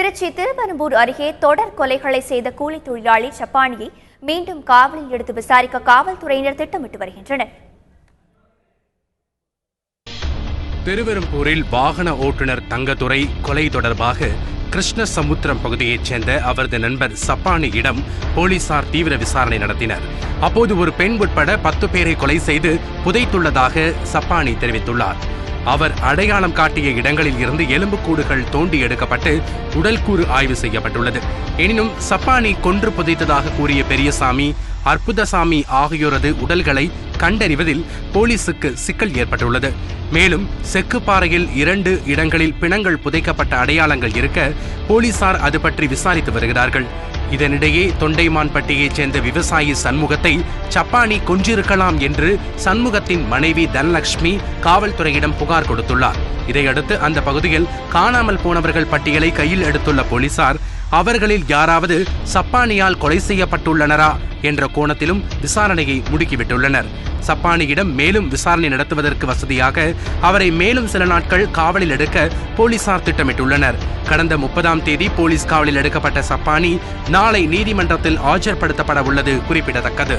திருச்சி திருவெரும்பூர் அருகே தொடர் கொலைகளை செய்த கூலி தொழிலாளி சப்பானியை மீண்டும் காவலில் எடுத்து விசாரிக்க காவல்துறையினர் திட்டமிட்டு வருகின்றனர். திருவெரும்பூரில் வாகன ஓட்டுநர் தங்கதுரை கொலை தொடர்பாக கிருஷ்ணசமுத்திரம் பகுதியைச் சேர்ந்த அவரது நண்பர் சப்பானியிடம் போலீசார் தீவிர விசாரணை நடத்தினர். அப்போது ஒரு பெண் உட்பட 10 பேரை கொலை செய்து புதைத்துள்ளதாக சப்பானி தெரிவித்துள்ளார். அவர் அடையாளம் காட்டிய இடங்களில் இருந்து எலும்புக்கூடுகள் தோண்டி எடுக்கப்பட்டு உடல்கூறு ஆய்வு செய்யப்பட்டுள்ளது. எனினும் சப்பானி கொன்று புதைத்ததாக கூறிய பெரியசாமி, அற்புதசாமி ஆகியோரது உடல்களை கண்டறிவதில் போலீசுக்கு சிக்கல் ஏற்பட்டுள்ளது. மேலும் செக்குப்பாறையில் 2 இடங்களில் பிணங்கள் புதைக்கப்பட்ட அடையாளங்கள் இருக்க போலீசார் அது பற்றி விசாரித்து வருகிறார்கள். இதனிடையே தொண்டைமான்பட்டியைச் சேர்ந்த விவசாயி சண்முகத்தை சப்பானி கொன்றிருக்கலாம் என்று சண்முகத்தின் மனைவி தனலட்சுமி காவல்துறையிடம் புகார் கொடுத்துள்ளார். இதையடுத்து அந்த பகுதியில் காணாமல் போனவர்கள் பட்டியலை கையில் எடுத்துள்ள போலீசார் அவர்களில் யாராவது சப்பானியால் கொலை செய்யப்பட்டுள்ளனரா என்ற கோணத்திலும் விசாரணையை முடுக்கிவிட்டுள்ளனர். சப்பானியிடம் மேலும் விசாரணை நடத்துவதற்கு வசதியாக அவரை மேலும் சில நாட்கள் காவலில் எடுக்க போலீசார் திட்டமிட்டுள்ளனர். கடந்த 30ஆம் தேதி போலீஸ் காவலில் எடுக்கப்பட்ட சப்பானி நாளை நீதிமன்றத்தில் ஆஜர்படுத்தப்பட உள்ளது குறிப்பிடத்தக்கது.